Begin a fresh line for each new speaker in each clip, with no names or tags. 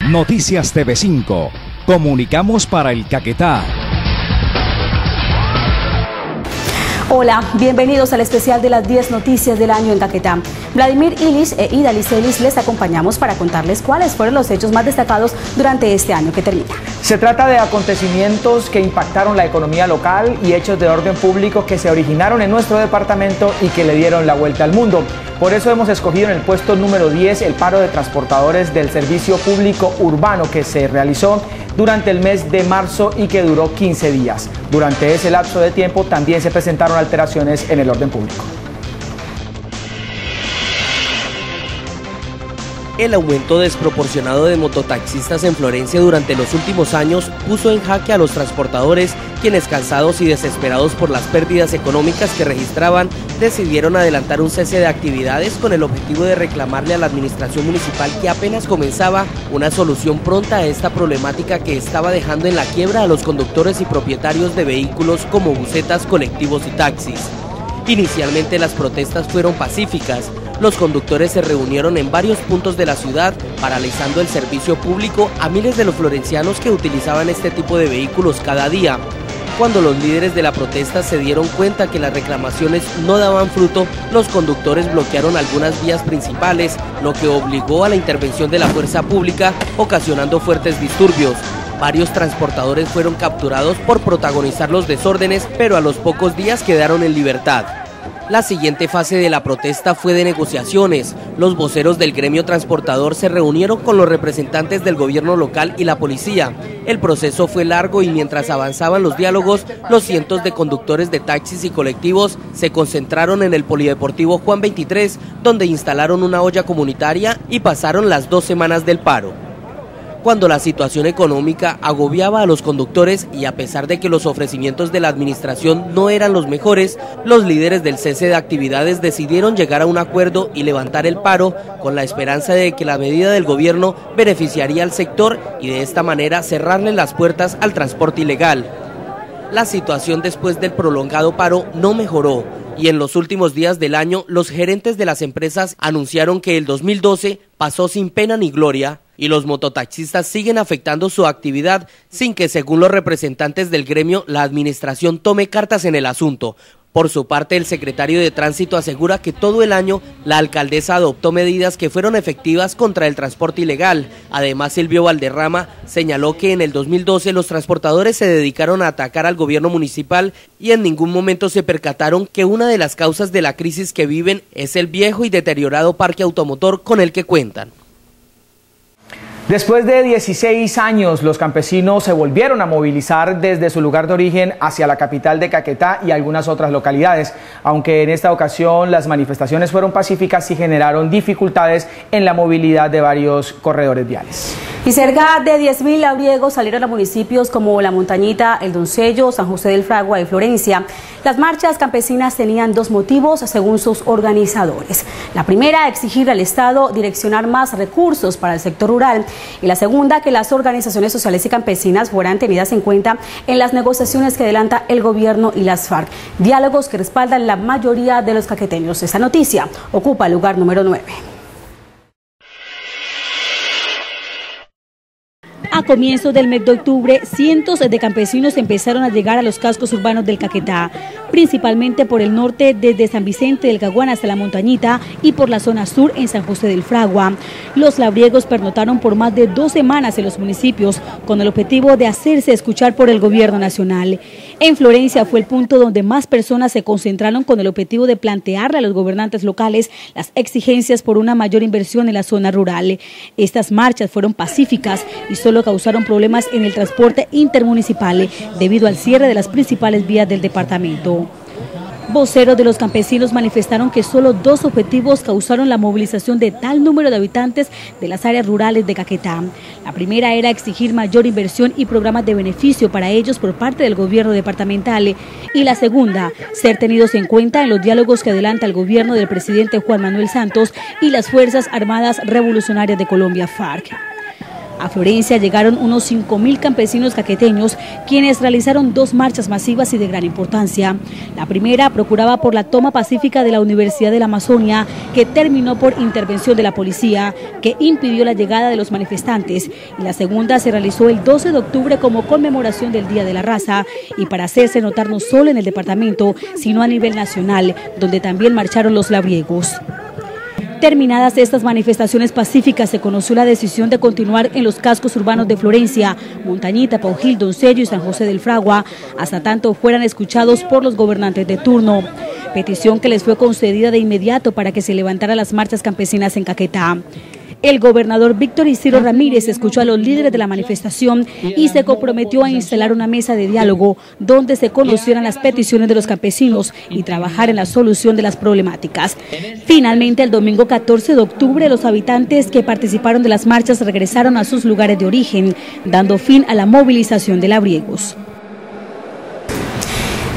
Noticias TV5. Comunicamos para el Caquetá.
Hola, bienvenidos al especial de las 10 noticias del año en Caquetá. Vladimir Ilich e Ida Licelis les acompañamos para contarles cuáles fueron los hechos más destacados durante este año que termina.
Se trata de acontecimientos que impactaron la economía local y hechos de orden público que se originaron en nuestro departamento y que le dieron la vuelta al mundo. Por eso hemos escogido en el puesto número 10 el paro de transportadores del servicio público urbano que se realizó durante el mes de marzo y que duró 15 días. Durante ese lapso de tiempo también se presentaron alteraciones en el orden público.
El aumento desproporcionado de mototaxistas en Florencia durante los últimos años puso en jaque a los transportadores, quienes, cansados y desesperados por las pérdidas económicas que registraban, decidieron adelantar un cese de actividades con el objetivo de reclamarle a la administración municipal, que apenas comenzaba, una solución pronta a esta problemática que estaba dejando en la quiebra a los conductores y propietarios de vehículos como busetas, colectivos y taxis. Inicialmente las protestas fueron pacíficas. Los conductores se reunieron en varios puntos de la ciudad, paralizando el servicio público a miles de los florencianos que utilizaban este tipo de vehículos cada día. Cuando los líderes de la protesta se dieron cuenta que las reclamaciones no daban fruto, los conductores bloquearon algunas vías principales, lo que obligó a la intervención de la fuerza pública, ocasionando fuertes disturbios. Varios transportadores fueron capturados por protagonizar los desórdenes, pero a los pocos días quedaron en libertad. La siguiente fase de la protesta fue de negociaciones. Los voceros del gremio transportador se reunieron con los representantes del gobierno local y la policía. El proceso fue largo y mientras avanzaban los diálogos, los cientos de conductores de taxis y colectivos se concentraron en el Polideportivo Juan 23, donde instalaron una olla comunitaria y pasaron las 2 semanas del paro. Cuando la situación económica agobiaba a los conductores y a pesar de que los ofrecimientos de la administración no eran los mejores, los líderes del cese de actividades decidieron llegar a un acuerdo y levantar el paro con la esperanza de que la medida del gobierno beneficiaría al sector y de esta manera cerrarle las puertas al transporte ilegal. La situación después del prolongado paro no mejoró y en los últimos días del año los gerentes de las empresas anunciaron que el 2012 pasó sin pena ni gloria y los mototaxistas siguen afectando su actividad sin que, según los representantes del gremio, la administración tome cartas en el asunto. Por su parte, el secretario de Tránsito asegura que todo el año la alcaldesa adoptó medidas que fueron efectivas contra el transporte ilegal. Además, Silvio Valderrama señaló que en el 2012 los transportadores se dedicaron a atacar al gobierno municipal y en ningún momento se percataron que una de las causas de la crisis que viven es el viejo y deteriorado parque automotor con el que cuentan.
Después de 16 años, los campesinos se volvieron a movilizar desde su lugar de origen hacia la capital de Caquetá y algunas otras localidades, aunque en esta ocasión las manifestaciones fueron pacíficas y generaron dificultades en la movilidad de varios corredores viales.
Y cerca de 10.000 labriegos salieron a municipios como La Montañita, El Doncello, San José del Fragua y Florencia. Las marchas campesinas tenían 2 motivos según sus organizadores. La primera, exigir al Estado direccionar más recursos para el sector rural. Y la segunda, que las organizaciones sociales y campesinas fueran tenidas en cuenta en las negociaciones que adelanta el gobierno y las FARC. Diálogos que respaldan la mayoría de los caqueteños. Esta noticia ocupa el lugar número 9. A comienzos del mes de octubre, cientos de campesinos empezaron a llegar a los cascos urbanos del Caquetá, principalmente por el norte desde San Vicente del Caguán hasta La Montañita y por la zona sur en San José del Fragua. Los labriegos pernotaron por más de 2 semanas en los municipios con el objetivo de hacerse escuchar por el gobierno nacional. En Florencia fue el punto donde más personas se concentraron con el objetivo de plantearle a los gobernantes locales las exigencias por una mayor inversión en la zona rural. Estas marchas fueron pacíficas y solo causaron problemas en el transporte intermunicipal debido al cierre de las principales vías del departamento. Voceros de los campesinos manifestaron que solo 2 objetivos causaron la movilización de tal número de habitantes de las áreas rurales de Caquetá. La primera era exigir mayor inversión y programas de beneficio para ellos por parte del gobierno departamental y la segunda, ser tenidos en cuenta en los diálogos que adelanta el gobierno del presidente Juan Manuel Santos y las Fuerzas Armadas Revolucionarias de Colombia, FARC. A Florencia llegaron unos 5.000 campesinos caqueteños, quienes realizaron 2 marchas masivas y de gran importancia. La primera procuraba por la toma pacífica de la Universidad de la Amazonia, que terminó por intervención de la policía, que impidió la llegada de los manifestantes. Y la segunda se realizó el 12 de octubre como conmemoración del Día de la Raza y para hacerse notar no solo en el departamento, sino a nivel nacional, donde también marcharon los labriegos. Terminadas estas manifestaciones pacíficas, se conoció la decisión de continuar en los cascos urbanos de Florencia, Montañita, Paujil, Doncello y San José del Fragua, hasta tanto fueran escuchados por los gobernantes de turno. Petición que les fue concedida de inmediato para que se levantaran las marchas campesinas en Caquetá. El gobernador Víctor Isidro Ramírez escuchó a los líderes de la manifestación y se comprometió a instalar una mesa de diálogo donde se conocieran las peticiones de los campesinos y trabajar en la solución de las problemáticas. Finalmente, el domingo 14 de octubre, los habitantes que participaron de las marchas regresaron a sus lugares de origen, dando fin a la movilización de labriegos.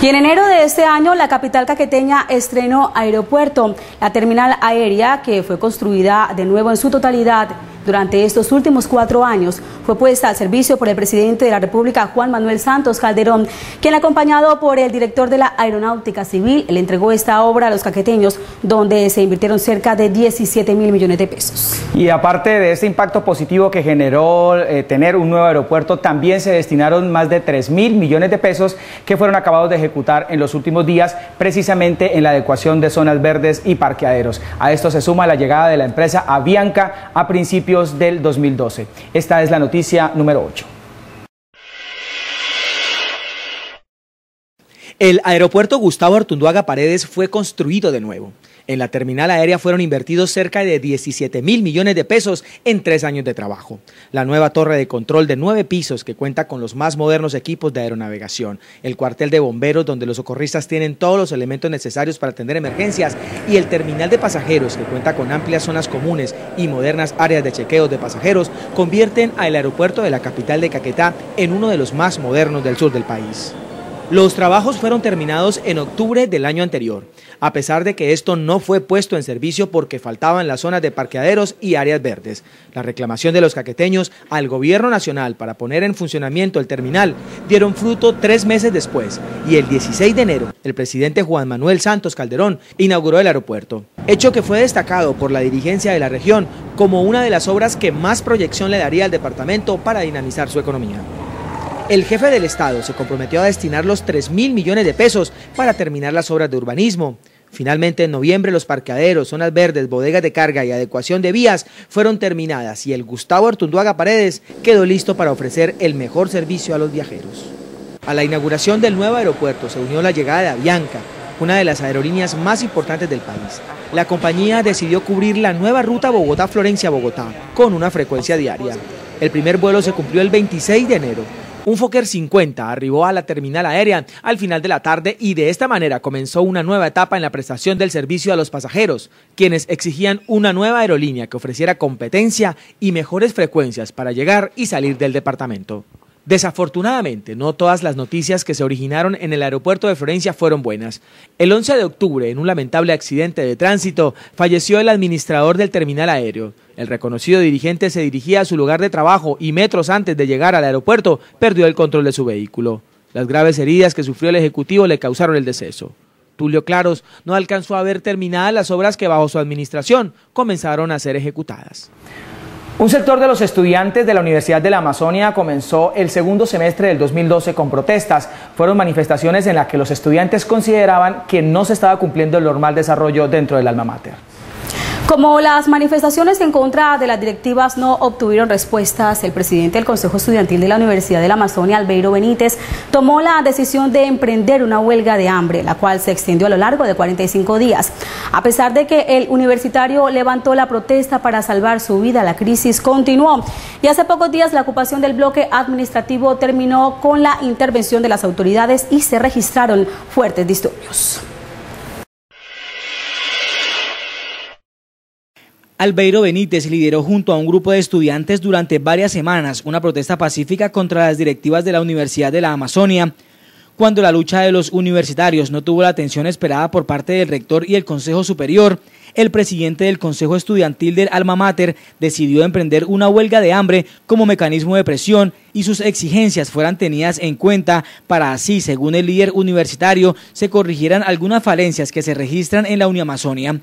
Y en enero de este año, la capital caqueteña estrenó aeropuerto. La terminal aérea, que fue construida de nuevo en su totalidad durante estos últimos 4 años, fue puesta al servicio por el presidente de la República, Juan Manuel Santos Calderón, quien, acompañado por el director de la Aeronáutica Civil, le entregó esta obra a los caqueteños, donde se invirtieron cerca de 17.000 millones de pesos.
Y aparte de este impacto positivo que generó tener un nuevo aeropuerto, también se destinaron más de 3.000 millones de pesos que fueron acabados de ejecutar en los últimos días, precisamente en la adecuación de zonas verdes y parqueaderos. A esto se suma la llegada de la empresa Avianca a principios del 2012. Esta es la noticia número 8.
El aeropuerto Gustavo Artunduaga Paredes fue construido de nuevo. En la terminal aérea fueron invertidos cerca de 17.000 millones de pesos en 3 años de trabajo. La nueva torre de control de 9 pisos que cuenta con los más modernos equipos de aeronavegación, el cuartel de bomberos donde los socorristas tienen todos los elementos necesarios para atender emergencias y el terminal de pasajeros que cuenta con amplias zonas comunes y modernas áreas de chequeos de pasajeros convierten al aeropuerto de la capital de Caquetá en uno de los más modernos del sur del país. Los trabajos fueron terminados en octubre del año anterior, a pesar de que esto no fue puesto en servicio porque faltaban las zonas de parqueaderos y áreas verdes. La reclamación de los caqueteños al gobierno nacional para poner en funcionamiento el terminal dieron fruto 3 meses después y el 16 de enero el presidente Juan Manuel Santos Calderón inauguró el aeropuerto, hecho que fue destacado por la dirigencia de la región como una de las obras que más proyección le daría al departamento para dinamizar su economía. El jefe del Estado se comprometió a destinar los 3.000 millones de pesos para terminar las obras de urbanismo. Finalmente, en noviembre, los parqueaderos, zonas verdes, bodegas de carga y adecuación de vías fueron terminadas y el Gustavo Artunduaga Paredes quedó listo para ofrecer el mejor servicio a los viajeros. A la inauguración del nuevo aeropuerto se unió la llegada de Avianca, una de las aerolíneas más importantes del país. La compañía decidió cubrir la nueva ruta Bogotá-Florencia-Bogotá con una frecuencia diaria. El primer vuelo se cumplió el 26 de enero. Un Fokker 50 arribó a la terminal aérea al final de la tarde y de esta manera comenzó una nueva etapa en la prestación del servicio a los pasajeros, quienes exigían una nueva aerolínea que ofreciera competencia y mejores frecuencias para llegar y salir del departamento. Desafortunadamente, no todas las noticias que se originaron en el aeropuerto de Florencia fueron buenas. El 11 de octubre, en un lamentable accidente de tránsito, falleció el administrador del terminal aéreo. El reconocido dirigente se dirigía a su lugar de trabajo y metros antes de llegar al aeropuerto perdió el control de su vehículo. Las graves heridas que sufrió el ejecutivo le causaron el deceso. Tulio Claros no alcanzó a ver terminadas las obras que bajo su administración comenzaron a ser ejecutadas.
Un sector de los estudiantes de la Universidad de la Amazonia comenzó el segundo semestre del 2012 con protestas. Fueron manifestaciones en las que los estudiantes consideraban que no se estaba cumpliendo el normal desarrollo dentro del alma mater.
Como las manifestaciones en contra de las directivas no obtuvieron respuestas, el presidente del Consejo Estudiantil de la Universidad de la Amazonia, Albeiro Benítez, tomó la decisión de emprender una huelga de hambre, la cual se extendió a lo largo de 45 días. A pesar de que el universitario levantó la protesta para salvar su vida, la crisis continuó. Y hace pocos días la ocupación del bloque administrativo terminó con la intervención de las autoridades y se registraron fuertes disturbios.
Albeiro Benítez lideró junto a un grupo de estudiantes durante varias semanas una protesta pacífica contra las directivas de la Universidad de la Amazonia, Cuando la lucha de los universitarios no tuvo la atención esperada por parte del rector y el Consejo Superior, el presidente del Consejo Estudiantil del Alma Mater decidió emprender una huelga de hambre como mecanismo de presión y sus exigencias fueran tenidas en cuenta para así, según el líder universitario, se corrigieran algunas falencias que se registran en la Uniamazonia.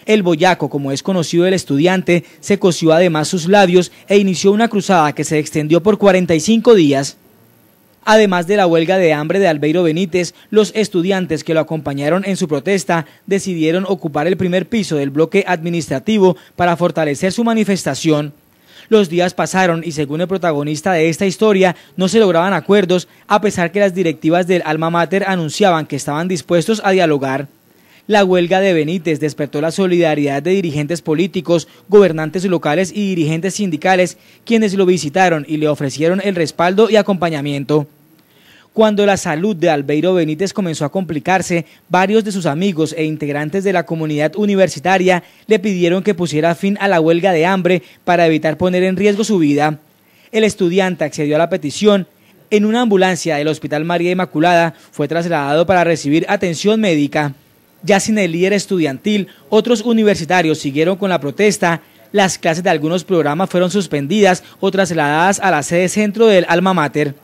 El boyaco, como es conocido el estudiante, se cosió además sus labios e inició una cruzada que se extendió por 45 días. Además de la huelga de hambre de Albeiro Benítez, los estudiantes que lo acompañaron en su protesta decidieron ocupar el primer piso del bloque administrativo para fortalecer su manifestación. Los días pasaron y según el protagonista de esta historia, no se lograban acuerdos a pesar que las directivas del Alma Mater anunciaban que estaban dispuestos a dialogar. La huelga de Benítez despertó la solidaridad de dirigentes políticos, gobernantes locales y dirigentes sindicales, quienes lo visitaron y le ofrecieron el respaldo y acompañamiento. Cuando la salud de Albeiro Benítez comenzó a complicarse, varios de sus amigos e integrantes de la comunidad universitaria le pidieron que pusiera fin a la huelga de hambre para evitar poner en riesgo su vida. El estudiante accedió a la petición. En una ambulancia del Hospital María Inmaculada fue trasladado para recibir atención médica. Ya sin el líder estudiantil, otros universitarios siguieron con la protesta. Las clases de algunos programas fueron suspendidas o trasladadas a la sede centro del Alma Mater.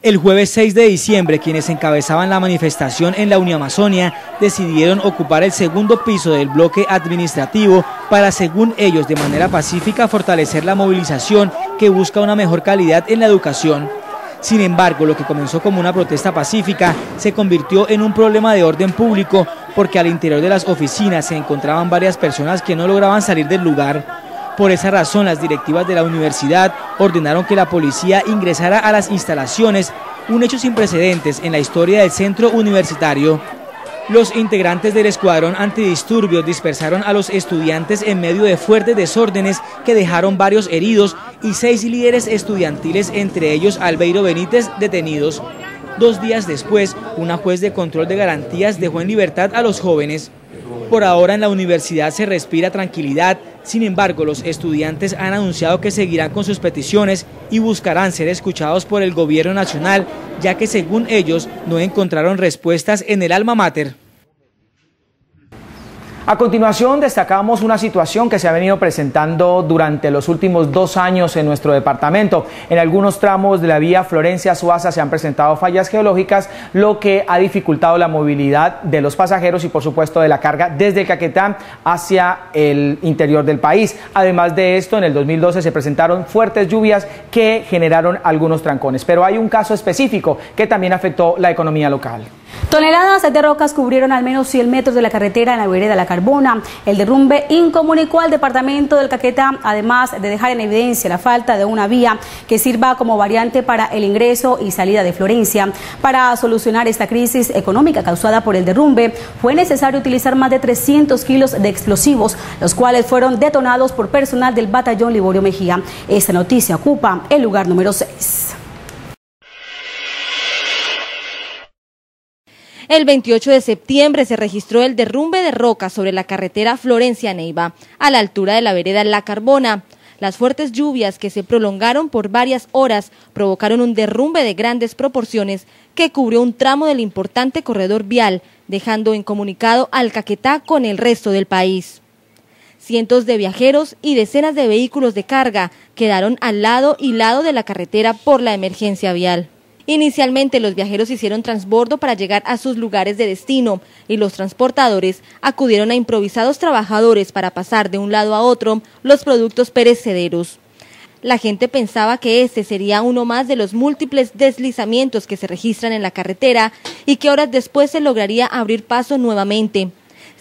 El jueves 6 de diciembre, quienes encabezaban la manifestación en la Uniamazonia decidieron ocupar el segundo piso del bloque administrativo para, según ellos, de manera pacífica fortalecer la movilización que busca una mejor calidad en la educación. Sin embargo, lo que comenzó como una protesta pacífica se convirtió en un problema de orden público porque al interior de las oficinas se encontraban varias personas que no lograban salir del lugar. Por esa razón, las directivas de la universidad ordenaron que la policía ingresara a las instalaciones, un hecho sin precedentes en la historia del centro universitario. Los integrantes del escuadrón antidisturbios dispersaron a los estudiantes en medio de fuertes desórdenes que dejaron varios heridos y 6 líderes estudiantiles, entre ellos Albeiro Benítez, detenidos. 2 días después, una juez de control de garantías dejó en libertad a los jóvenes. Por ahora en la universidad se respira tranquilidad, sin embargo los estudiantes han anunciado que seguirán con sus peticiones y buscarán ser escuchados por el gobierno nacional, ya que según ellos no encontraron respuestas en el Alma Mater.
A continuación destacamos una situación que se ha venido presentando durante los últimos 2 años en nuestro departamento. En algunos tramos de la vía Florencia-Suaza se han presentado fallas geológicas, lo que ha dificultado la movilidad de los pasajeros y por supuesto de la carga desde Caquetá hacia el interior del país. Además de esto, en el 2012 se presentaron fuertes lluvias que generaron algunos trancones, pero hay un caso específico que también afectó la economía local.
Toneladas de rocas cubrieron al menos 100 metros de la carretera en la vereda La Carbona. El derrumbe incomunicó al departamento del Caquetá, además de dejar en evidencia la falta de una vía que sirva como variante para el ingreso y salida de Florencia. Para solucionar esta crisis económica causada por el derrumbe, fue necesario utilizar más de 300 kilos de explosivos, los cuales fueron detonados por personal del batallón Liborio Mejía. Esta noticia ocupa el lugar número 6.
El 28 de septiembre se registró el derrumbe de rocas sobre la carretera Florencia-Neiva, a la altura de la vereda La Carbona. Las fuertes lluvias que se prolongaron por varias horas provocaron un derrumbe de grandes proporciones que cubrió un tramo del importante corredor vial, dejando incomunicado al Caquetá con el resto del país. Cientos de viajeros y decenas de vehículos de carga quedaron al lado y lado de la carretera por la emergencia vial. Inicialmente los viajeros hicieron transbordo para llegar a sus lugares de destino y los transportadores acudieron a improvisados trabajadores para pasar de un lado a otro los productos perecederos. La gente pensaba que este sería uno más de los múltiples deslizamientos que se registran en la carretera y que horas después se lograría abrir paso nuevamente.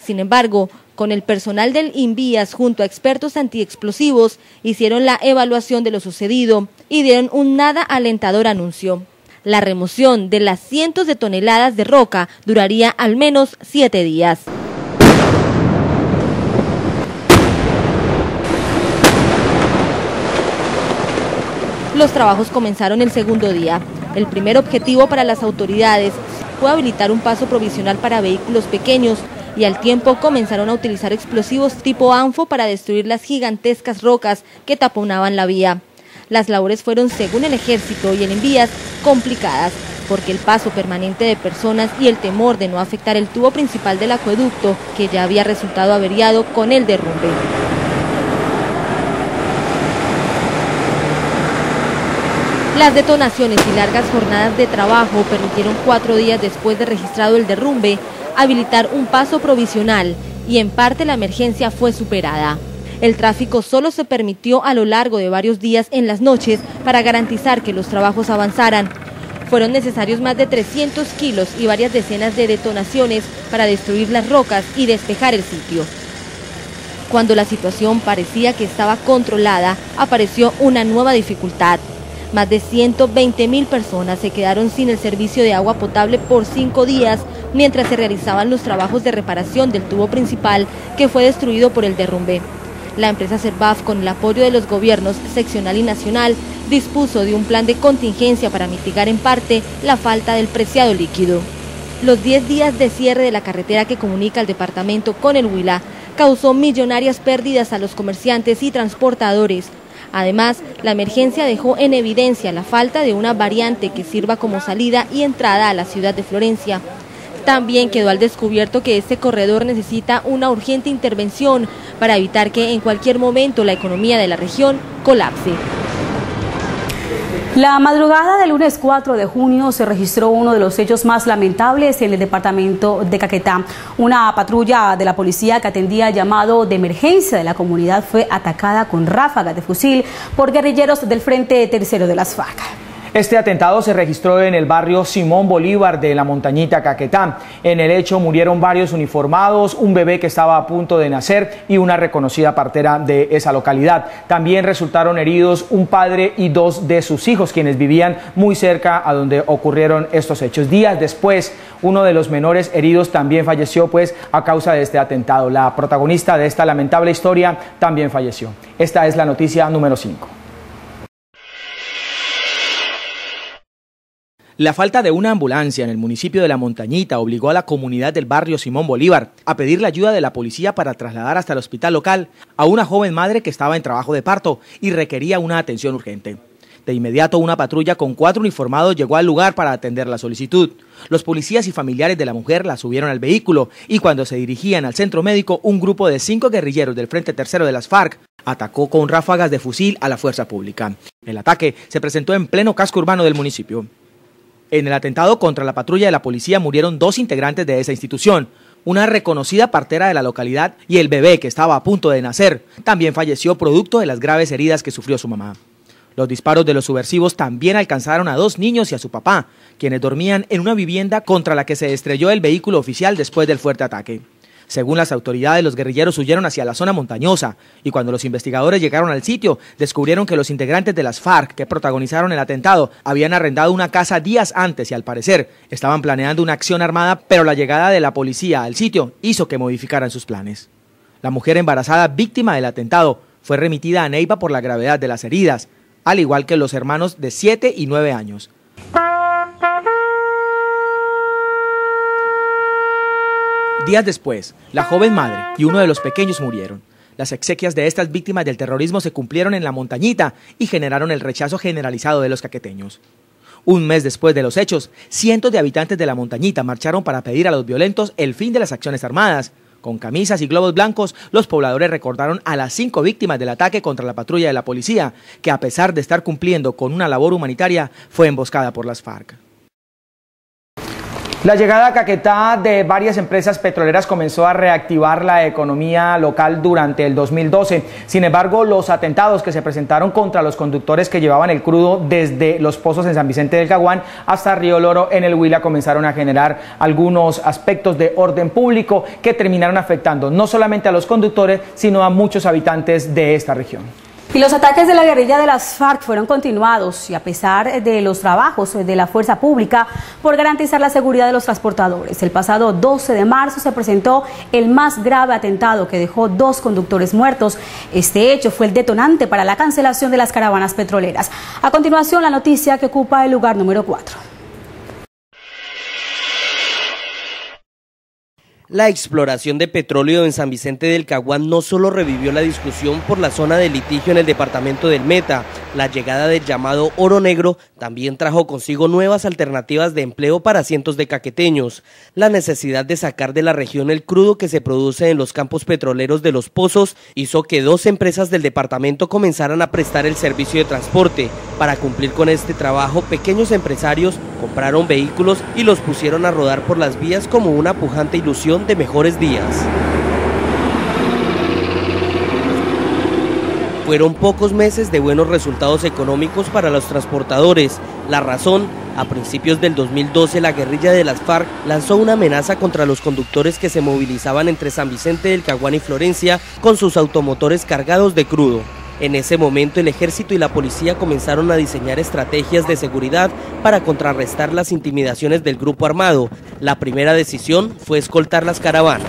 Sin embargo, con el personal del Invías junto a expertos antiexplosivos hicieron la evaluación de lo sucedido y dieron un nada alentador anuncio. La remoción de las cientos de toneladas de roca duraría al menos 7 días. Los trabajos comenzaron el segundo día. El primer objetivo para las autoridades fue habilitar un paso provisional para vehículos pequeños y al tiempo comenzaron a utilizar explosivos tipo ANFO para destruir las gigantescas rocas que taponaban la vía. Las labores fueron, según el Ejército y el Invías, complicadas, porque el paso permanente de personas y el temor de no afectar el tubo principal del acueducto, que ya había resultado averiado con el derrumbe. Las detonaciones y largas jornadas de trabajo permitieron 4 días después de registrado el derrumbe habilitar un paso provisional y en parte la emergencia fue superada. El tráfico solo se permitió a lo largo de varios días en las noches para garantizar que los trabajos avanzaran. Fueron necesarios más de 300 kilos y varias decenas de detonaciones para destruir las rocas y despejar el sitio. Cuando la situación parecía que estaba controlada, apareció una nueva dificultad. Más de 120.000 personas se quedaron sin el servicio de agua potable por 5 días mientras se realizaban los trabajos de reparación del tubo principal que fue destruido por el derrumbe. La empresa Servaf, con el apoyo de los gobiernos seccional y nacional, dispuso de un plan de contingencia para mitigar en parte la falta del preciado líquido. Los 10 días de cierre de la carretera que comunica el departamento con el Huila causó millonarias pérdidas a los comerciantes y transportadores. Además, la emergencia dejó en evidencia la falta de una variante que sirva como salida y entrada a la ciudad de Florencia. También quedó al descubierto que este corredor necesita una urgente intervención para evitar que en cualquier momento la economía de la región colapse.
La madrugada del lunes 4 de junio se registró uno de los hechos más lamentables en el departamento de Caquetá. Una patrulla de la policía que atendía el llamado de emergencia de la comunidad fue atacada con ráfagas de fusil por guerrilleros del Frente Tercero de las FARC.
Este atentado se registró en el barrio Simón Bolívar de la Montañita, Caquetá. En el hecho murieron varios uniformados, un bebé que estaba a punto de nacer y una reconocida partera de esa localidad. También resultaron heridos un padre y 2 de sus hijos, quienes vivían muy cerca a donde ocurrieron estos hechos. Días después, uno de los menores heridos también falleció a causa de este atentado. La protagonista de esta lamentable historia también falleció. Esta es la noticia número 5.
La falta de una ambulancia en el municipio de La Montañita obligó a la comunidad del barrio Simón Bolívar a pedir la ayuda de la policía para trasladar hasta el hospital local a una joven madre que estaba en trabajo de parto y requería una atención urgente. De inmediato, una patrulla con 4 uniformados llegó al lugar para atender la solicitud. Los policías y familiares de la mujer la subieron al vehículo y cuando se dirigían al centro médico, un grupo de 5 guerrilleros del Frente Tercero de las FARC atacó con ráfagas de fusil a la fuerza pública. El ataque se presentó en pleno casco urbano del municipio. En el atentado contra la patrulla de la policía murieron 2 integrantes de esa institución, una reconocida partera de la localidad y el bebé que estaba a punto de nacer. También falleció producto de las graves heridas que sufrió su mamá. Los disparos de los subversivos también alcanzaron a 2 niños y a su papá, quienes dormían en una vivienda contra la que se estrelló el vehículo oficial después del fuerte ataque. Según las autoridades, los guerrilleros huyeron hacia la zona montañosa y cuando los investigadores llegaron al sitio, descubrieron que los integrantes de las FARC que protagonizaron el atentado habían arrendado una casa días antes y al parecer estaban planeando una acción armada, pero la llegada de la policía al sitio hizo que modificaran sus planes. La mujer embarazada víctima del atentado fue remitida a Neiva por la gravedad de las heridas, al igual que los hermanos de 7 y 9 años. Días después, la joven madre y uno de los pequeños murieron. Las exequias de estas víctimas del terrorismo se cumplieron en La Montañita y generaron el rechazo generalizado de los caqueteños. Un mes después de los hechos, cientos de habitantes de La Montañita marcharon para pedir a los violentos el fin de las acciones armadas. Con camisas y globos blancos, los pobladores recordaron a las 5 víctimas del ataque contra la patrulla de la policía, que a pesar de estar cumpliendo con una labor humanitaria, fue emboscada por las FARC.
La llegada a Caquetá de varias empresas petroleras comenzó a reactivar la economía local durante el 2012. Sin embargo, los atentados que se presentaron contra los conductores que llevaban el crudo desde los pozos en San Vicente del Caguán hasta Río Loro en el Huila comenzaron a generar algunos aspectos de orden público que terminaron afectando no solamente a los conductores, sino a muchos habitantes de esta región.
Y los ataques de la guerrilla de las FARC fueron continuados y a pesar de los trabajos de la fuerza pública por garantizar la seguridad de los transportadores. El pasado 12 de marzo se presentó el más grave atentado que dejó 2 conductores muertos. Este hecho fue el detonante para la cancelación de las caravanas petroleras. A continuación, la noticia que ocupa el lugar número 4.
La exploración de petróleo en San Vicente del Caguán no solo revivió la discusión por la zona de litigio en el departamento del Meta, la llegada del llamado oro negro también trajo consigo nuevas alternativas de empleo para cientos de caqueteños. La necesidad de sacar de la región el crudo que se produce en los campos petroleros de Los Pozos hizo que 2 empresas del departamento comenzaran a prestar el servicio de transporte. Para cumplir con este trabajo, pequeños empresarios compraron vehículos y los pusieron a rodar por las vías como una pujante ilusión de mejores días. Fueron pocos meses de buenos resultados económicos para los transportadores. La razón, a principios del 2012 la guerrilla de las FARC lanzó una amenaza contra los conductores que se movilizaban entre San Vicente del Caguán y Florencia con sus automotores cargados de crudo. En ese momento el ejército y la policía comenzaron a diseñar estrategias de seguridad para contrarrestar las intimidaciones del grupo armado. La primera decisión fue escoltar las caravanas.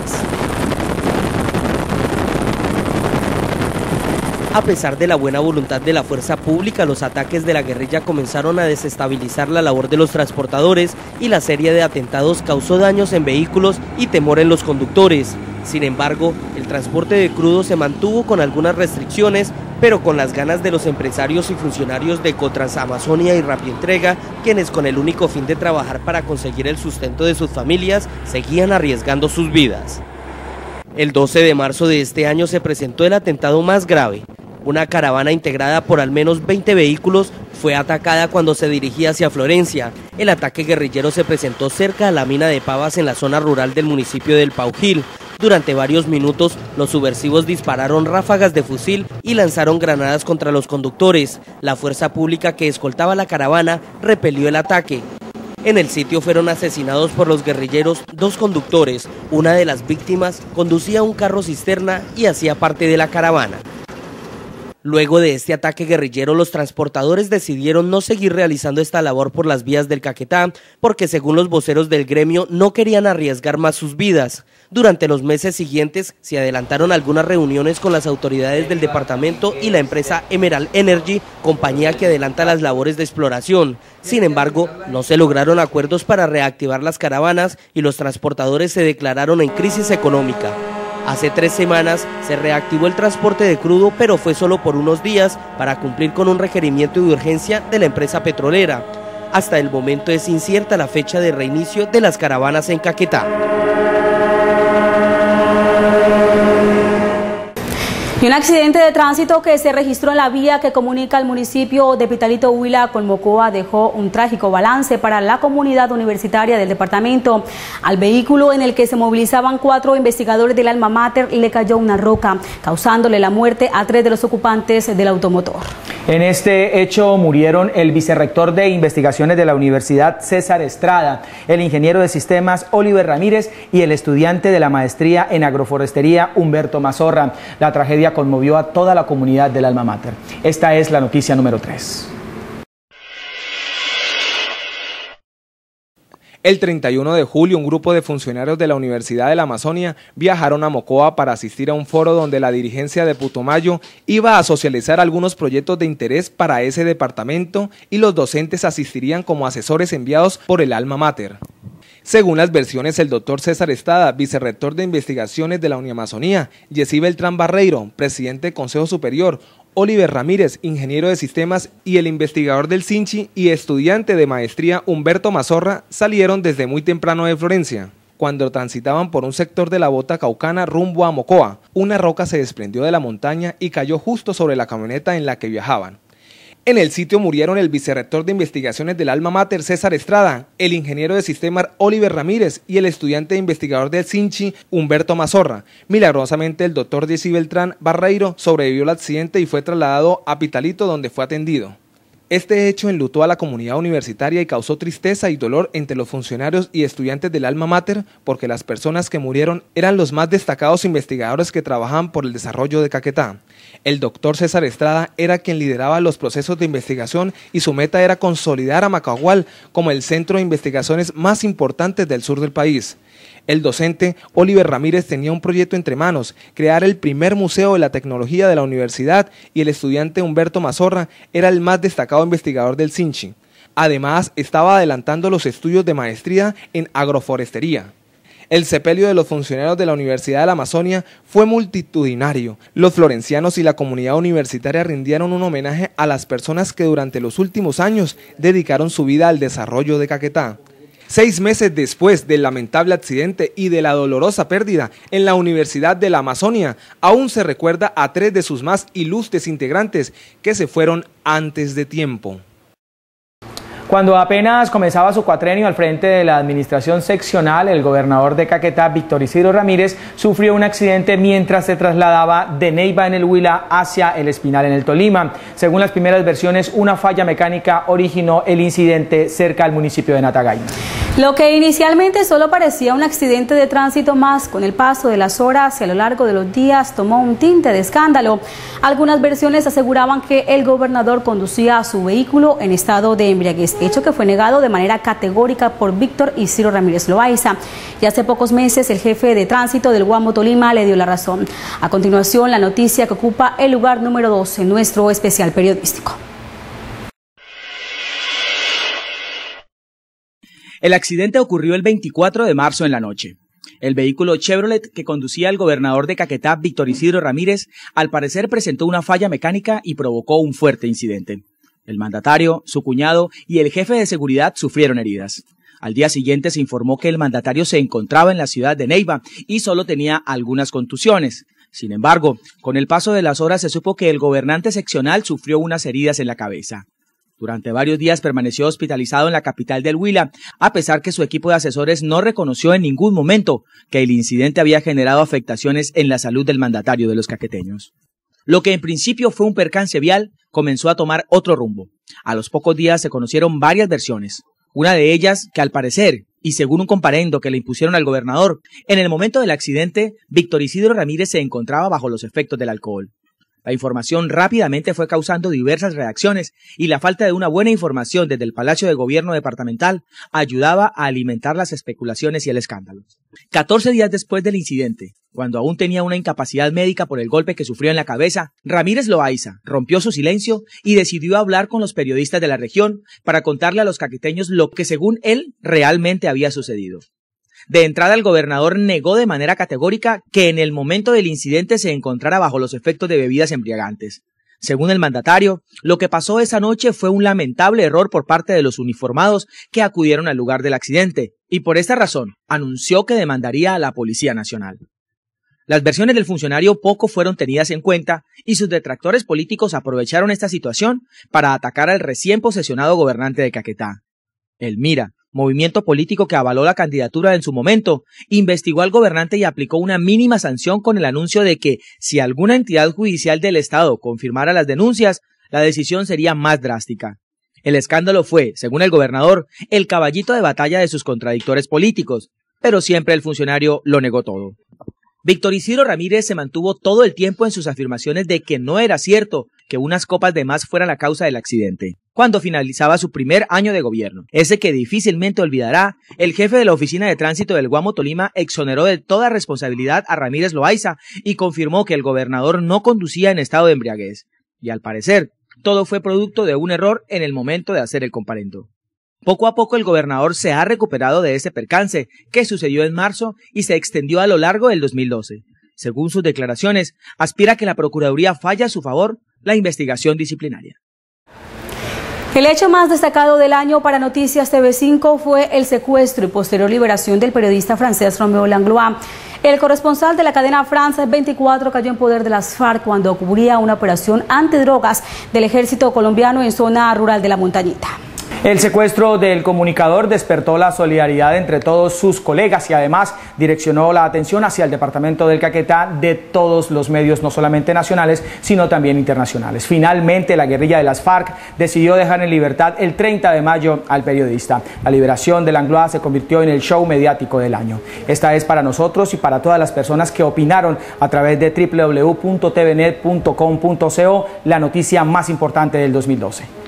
A pesar de la buena voluntad de la fuerza pública, los ataques de la guerrilla comenzaron a desestabilizar la labor de los transportadores y la serie de atentados causó daños en vehículos y temor en los conductores. Sin embargo, el transporte de crudo se mantuvo con algunas restricciones, pero con las ganas de los empresarios y funcionarios de Ecotrans Amazonia y Rapientrega, quienes con el único fin de trabajar para conseguir el sustento de sus familias, seguían arriesgando sus vidas. El 12 de marzo de este año se presentó el atentado más grave. Una caravana integrada por al menos 20 vehículos fue atacada cuando se dirigía hacia Florencia. El ataque guerrillero se presentó cerca de la mina de Pavas en la zona rural del municipio del Paujil. Durante varios minutos, los subversivos dispararon ráfagas de fusil y lanzaron granadas contra los conductores. La fuerza pública que escoltaba la caravana repelió el ataque. En el sitio fueron asesinados por los guerrilleros 2 conductores. Una de las víctimas conducía un carro cisterna y hacía parte de la caravana. Luego de este ataque guerrillero, los transportadores decidieron no seguir realizando esta labor por las vías del Caquetá, porque según los voceros del gremio no querían arriesgar más sus vidas. Durante los meses siguientes se adelantaron algunas reuniones con las autoridades del departamento y la empresa Emerald Energy, compañía que adelanta las labores de exploración. Sin embargo, no se lograron acuerdos para reactivar las caravanas y los transportadores se declararon en crisis económica. Hace 3 semanas se reactivó el transporte de crudo, pero fue solo por unos días para cumplir con un requerimiento de urgencia de la empresa petrolera. Hasta el momento es incierta la fecha de reinicio de las caravanas en Caquetá.
Y un accidente de tránsito que se registró en la vía que comunica el municipio de Pitalito Huila con Mocoa dejó un trágico balance para la comunidad universitaria del departamento. Al vehículo en el que se movilizaban 4 investigadores del Alma Mater le cayó una roca, causándole la muerte a 3 de los ocupantes del automotor.
En este hecho murieron el vicerrector de investigaciones de la Universidad César Estrada, el ingeniero de sistemas Oliver Ramírez y el estudiante de la maestría en agroforestería Humberto Mazorra. La tragedia conmovió a toda la comunidad del Alma Mater. Esta es la noticia número 3.
El 31 de julio, un grupo de funcionarios de la Universidad de la Amazonia viajaron a Mocoa para asistir a un foro donde la dirigencia de Putumayo iba a socializar algunos proyectos de interés para ese departamento y los docentes asistirían como asesores enviados por el Alma Mater. Según las versiones, el doctor César Estrada, vicerrector de investigaciones de la Uniamazonía, Jessy Beltrán Barreiro, presidente del Consejo Superior, Oliver Ramírez, ingeniero de sistemas, y el investigador del Sinchi y estudiante de maestría Humberto Mazorra salieron desde muy temprano de Florencia. Cuando transitaban por un sector de la bota caucana rumbo a Mocoa, una roca se desprendió de la montaña y cayó justo sobre la camioneta en la que viajaban. En el sitio murieron el vicerrector de investigaciones del Alma Mater César Estrada, el ingeniero de sistemas Oliver Ramírez y el estudiante investigador del Sinchi Humberto Mazorra. Milagrosamente el doctor Jessy Beltrán Barreiro sobrevivió al accidente y fue trasladado a Pitalito, donde fue atendido. Este hecho enlutó a la comunidad universitaria y causó tristeza y dolor entre los funcionarios y estudiantes del Alma Mater, porque las personas que murieron eran los más destacados investigadores que trabajaban por el desarrollo de Caquetá. El doctor César Estrada era quien lideraba los procesos de investigación y su meta era consolidar a Macahual como el centro de investigaciones más importante del sur del país. El docente Oliver Ramírez tenía un proyecto entre manos, crear el primer museo de la tecnología de la universidad, y el estudiante Humberto Mazorra era el más destacado investigador del Sinchi. Además, estaba adelantando los estudios de maestría en agroforestería. El sepelio de los funcionarios de la Universidad de la Amazonia fue multitudinario. Los florencianos y la comunidad universitaria rindieron un homenaje a las personas que durante los últimos años dedicaron su vida al desarrollo de Caquetá. 6 meses después del lamentable accidente y de la dolorosa pérdida en la Universidad de la Amazonia, aún se recuerda a 3 de sus más ilustres integrantes que se fueron antes de tiempo.
Cuando apenas comenzaba su cuatrenio al frente de la administración seccional, el gobernador de Caquetá, Víctor Isidro Ramírez, sufrió un accidente mientras se trasladaba de Neiva en el Huila hacia El Espinal en el Tolima. Según las primeras versiones, una falla mecánica originó el incidente cerca al municipio de Natagaima.
Lo que inicialmente solo parecía un accidente de tránsito más, con el paso de las horas y a lo largo de los días tomó un tinte de escándalo. Algunas versiones aseguraban que el gobernador conducía su vehículo en estado de embriaguez, hecho que fue negado de manera categórica por Víctor Isidro Ramírez Loaiza. Y hace pocos meses el jefe de tránsito del Guamo Tolima le dio la razón. A continuación, la noticia que ocupa el lugar número 2 en nuestro especial periodístico.
El accidente ocurrió el 24 de marzo en la noche. El vehículo Chevrolet que conducía el gobernador de Caquetá, Víctor Isidro Ramírez, al parecer presentó una falla mecánica y provocó un fuerte incidente. El mandatario, su cuñado y el jefe de seguridad sufrieron heridas. Al día siguiente se informó que el mandatario se encontraba en la ciudad de Neiva y solo tenía algunas contusiones. Sin embargo, con el paso de las horas se supo que el gobernante seccional sufrió unas heridas en la cabeza. Durante varios días permaneció hospitalizado en la capital del Huila, a pesar que su equipo de asesores no reconoció en ningún momento que el incidente había generado afectaciones en la salud del mandatario de los caqueteños. Lo que en principio fue un percance vial comenzó a tomar otro rumbo. A los pocos días se conocieron varias versiones. Una de ellas que al parecer, y según un comparendo que le impusieron al gobernador, en el momento del accidente, Víctor Isidro Ramírez se encontraba bajo los efectos del alcohol. La información rápidamente fue causando diversas reacciones y la falta de una buena información desde el Palacio de Gobierno departamental ayudaba a alimentar las especulaciones y el escándalo. 14 días después del incidente, cuando aún tenía una incapacidad médica por el golpe que sufrió en la cabeza, Ramírez Loaiza rompió su silencio y decidió hablar con los periodistas de la región para contarle a los caqueteños lo que según él realmente había sucedido. De entrada, el gobernador negó de manera categórica que en el momento del incidente se encontrara bajo los efectos de bebidas embriagantes. Según el mandatario, lo que pasó esa noche fue un lamentable error por parte de los uniformados que acudieron al lugar del accidente, y por esta razón anunció que demandaría a la Policía Nacional. Las versiones del funcionario poco fueron tenidas en cuenta y sus detractores políticos aprovecharon esta situación para atacar al recién posesionado gobernante de Caquetá. El MIRA, movimiento político que avaló la candidatura en su momento, investigó al gobernante y aplicó una mínima sanción con el anuncio de que si alguna entidad judicial del Estado confirmara las denuncias, la decisión sería más drástica. El escándalo fue, según el gobernador, el caballito de batalla de sus contradictores políticos, pero siempre el funcionario lo negó todo. Víctor Isidro Ramírez se mantuvo todo el tiempo en sus afirmaciones de que no era cierto que unas copas de más fueran la causa del accidente. Cuando finalizaba su primer año de gobierno, ese que difícilmente olvidará, el jefe de la Oficina de Tránsito del Guamo Tolima exoneró de toda responsabilidad a Ramírez Loaiza y confirmó que el gobernador no conducía en estado de embriaguez. Y al parecer, todo fue producto de un error en el momento de hacer el comparendo. Poco a poco el gobernador se ha recuperado de ese percance que sucedió en marzo y se extendió a lo largo del 2012. Según sus declaraciones, aspira a que la Procuraduría falle a su favor la investigación disciplinaria.
El hecho más destacado del año para Noticias TV5 fue el secuestro y posterior liberación del periodista francés Roméo Langlois. El corresponsal de la cadena France 24 cayó en poder de las FARC cuando cubría una operación antidrogas del ejército colombiano en zona rural de La Montañita.
El secuestro del comunicador despertó la solidaridad entre todos sus colegas y además direccionó la atención hacia el departamento del Caquetá de todos los medios, no solamente nacionales, sino también internacionales. Finalmente, la guerrilla de las FARC decidió dejar en libertad el 30 de mayo al periodista. La liberación de Langlois se convirtió en el show mediático del año. Esta es para nosotros y para todas las personas que opinaron a través de www.tvnet.com.co la noticia más importante del 2012.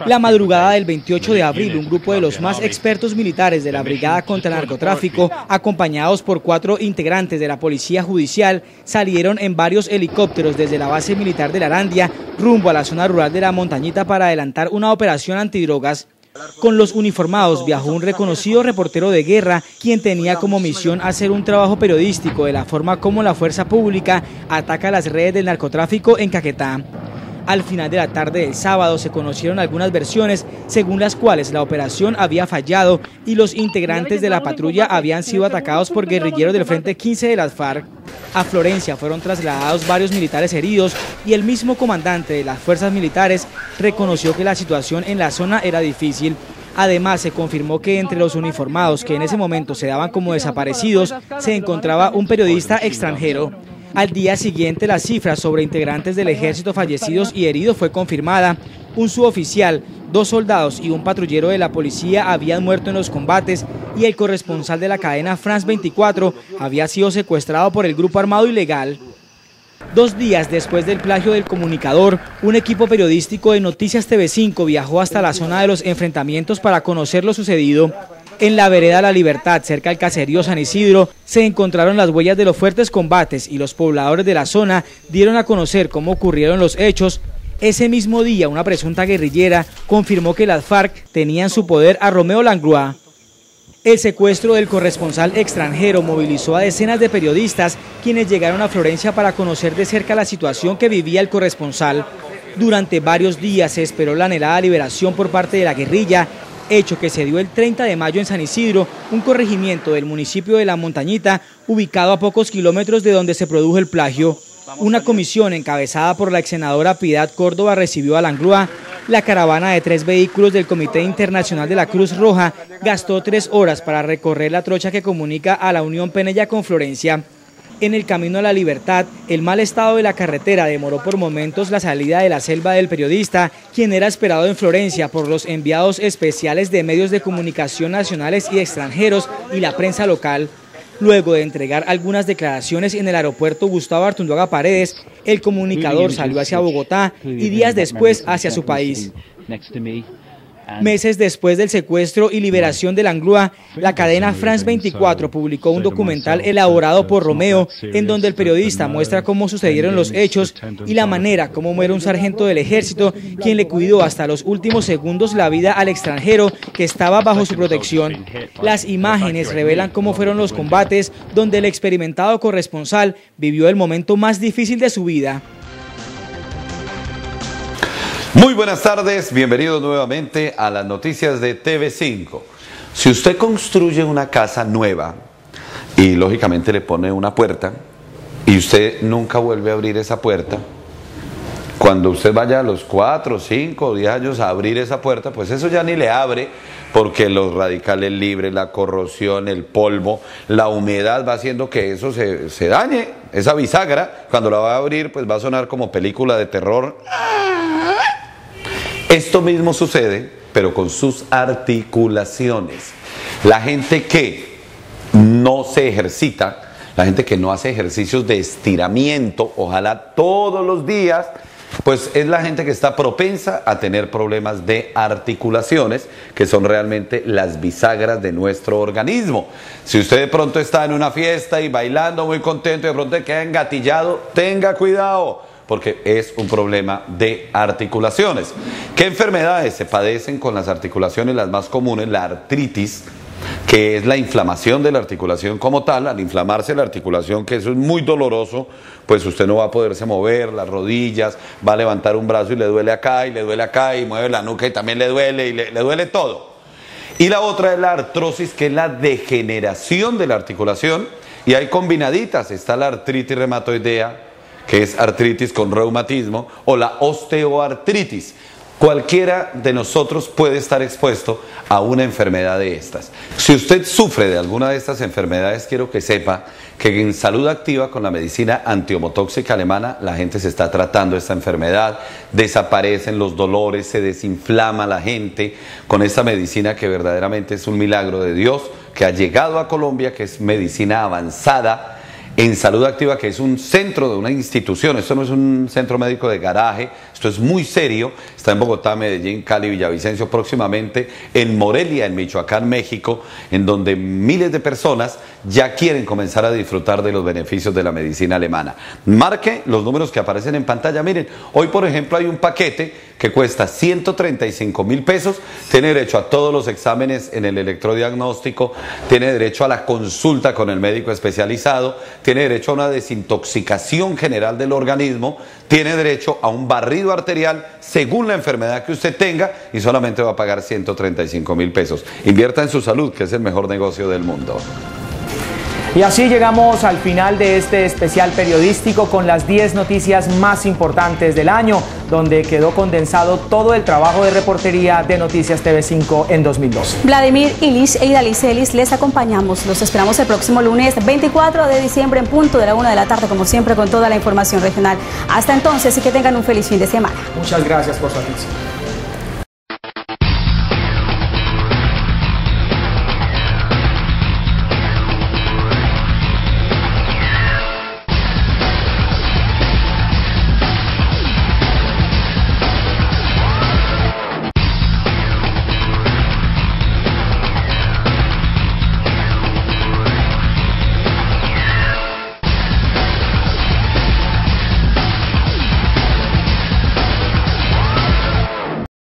La madrugada del 28 de abril, un grupo de los más expertos militares de la Brigada contra el Narcotráfico, acompañados por 4 integrantes de la Policía Judicial, salieron en varios helicópteros desde la base militar de La Arandia rumbo a la zona rural de La Montañita para adelantar una operación antidrogas Con los uniformados viajó un reconocido reportero de guerra, quien tenía como misión hacer un trabajo periodístico de la forma como la fuerza pública ataca las redes del narcotráfico en Caquetá. Al final de la tarde del sábado se conocieron algunas versiones según las cuales la operación había fallado y los integrantes de la patrulla habían sido atacados por guerrilleros del Frente 15 de las FARC. A Florencia fueron trasladados varios militares heridos y el mismo comandante de las fuerzas militares reconoció que la situación en la zona era difícil. Además, se confirmó que entre los uniformados que en ese momento se daban como desaparecidos se encontraba un periodista extranjero. Al día siguiente, la cifra sobre integrantes del ejército fallecidos y heridos fue confirmada. Un suboficial, 2 soldados y un patrullero de la policía habían muerto en los combates y el corresponsal de la cadena France 24 había sido secuestrado por el grupo armado ilegal. 2 días después del plagio del comunicador, un equipo periodístico de Noticias TV5 viajó hasta la zona de los enfrentamientos para conocer lo sucedido. En la vereda La Libertad, cerca del caserío San Isidro, se encontraron las huellas de los fuertes combates y los pobladores de la zona dieron a conocer cómo ocurrieron los hechos. Ese mismo día, una presunta guerrillera confirmó que las FARC tenían en su poder a Romeo Langlois. El secuestro del corresponsal extranjero movilizó a decenas de periodistas, quienes llegaron a Florencia para conocer de cerca la situación que vivía el corresponsal. Durante varios días se esperó la anhelada liberación por parte de la guerrilla, hecho que se dio el 30 de mayo en San Isidro, un corregimiento del municipio de La Montañita, ubicado a pocos kilómetros de donde se produjo el plagio. Una comisión encabezada por la ex senadora Piedad Córdoba recibió a Langlois. La caravana de 3 vehículos del Comité Internacional de la Cruz Roja gastó 3 horas para recorrer la trocha que comunica a la Unión Penella con Florencia. En el camino a la Libertad, el mal estado de la carretera demoró por momentos la salida de la selva del periodista, quien era esperado en Florencia por los enviados especiales de medios de comunicación nacionales y extranjeros y la prensa local. Luego de entregar algunas declaraciones en el aeropuerto Gustavo Artunduaga Paredes, el comunicador salió hacia Bogotá y días después hacia su país. Meses después del secuestro y liberación de Langlois, la cadena France 24 publicó un documental elaborado por Romeo, en donde el periodista muestra cómo sucedieron los hechos y la manera como muere un sargento del ejército, quien le cuidó hasta los últimos segundos la vida al extranjero que estaba bajo su protección. Las imágenes revelan cómo fueron los combates, donde el experimentado corresponsal vivió el momento más difícil de su vida.
Muy buenas tardes, bienvenidos nuevamente a las noticias de TV5. Si usted construye una casa nueva y lógicamente le pone una puerta y usted nunca vuelve a abrir esa puerta, cuando usted vaya a los 4, 5 o 10 años a abrir esa puerta, pues eso ya ni le abre, porque los radicales libres, la corrosión, el polvo, la humedad va haciendo que eso se dañe. Esa bisagra, cuando la va a abrir, pues va a sonar como película de terror. Esto mismo sucede, pero con sus articulaciones. La gente que no se ejercita, la gente que no hace ejercicios de estiramiento, ojalá todos los días, pues es la gente que está propensa a tener problemas de articulaciones, que son realmente las bisagras de nuestro organismo. Si usted de pronto está en una fiesta y bailando muy contento y de pronto queda engatillado, tenga cuidado, porque es un problema de articulaciones. ¿Qué enfermedades se padecen con las articulaciones? Las más comunes, la artritis, que es la inflamación de la articulación como tal. Al inflamarse la articulación, que eso es muy doloroso, pues usted no va a poderse mover, las rodillas, va a levantar un brazo y le duele acá, y mueve la nuca y también le duele, y le duele todo. Y la otra es la artrosis, que es la degeneración de la articulación, y hay combinaditas, está la artritis reumatoidea, que es artritis con reumatismo, o la osteoartritis. Cualquiera de nosotros puede estar expuesto a una enfermedad de estas. Si usted sufre de alguna de estas enfermedades, quiero que sepa que en Salud Activa, con la medicina antiomotóxica alemana, la gente se está tratando esta enfermedad, desaparecen los dolores, se desinflama la gente con esta medicina que verdaderamente es un milagro de Dios, que ha llegado a Colombia, que es medicina avanzada en Salud Activa, que es un centro de una institución. Esto no es un centro médico de garaje, esto es muy serio. Está en Bogotá, Medellín, Cali, Villavicencio, próximamente en Morelia, en Michoacán, México, en donde miles de personas ya quieren comenzar a disfrutar de los beneficios de la medicina alemana. Marque los números que aparecen en pantalla. Miren, hoy por ejemplo hay un paquete que cuesta 135.000 pesos, tiene derecho a todos los exámenes en el electrodiagnóstico, tiene derecho a la consulta con el médico especializado, tiene derecho a una desintoxicación general del organismo, tiene derecho a un barrido arterial según la enfermedad que usted tenga y solamente va a pagar 135.000 pesos. Invierta en su salud, que es el mejor negocio del mundo.
Y así llegamos al final de este especial periodístico con las 10 noticias más importantes del año, donde quedó condensado todo el trabajo de reportería de Noticias TV5 en 2002.
Vladimir Ilich e Idalicelis les acompañamos. Los esperamos el próximo lunes 24 de diciembre en punto de la 1 de la tarde, como siempre, con toda la información regional. Hasta entonces y que tengan un feliz fin de semana.
Muchas gracias por su atención.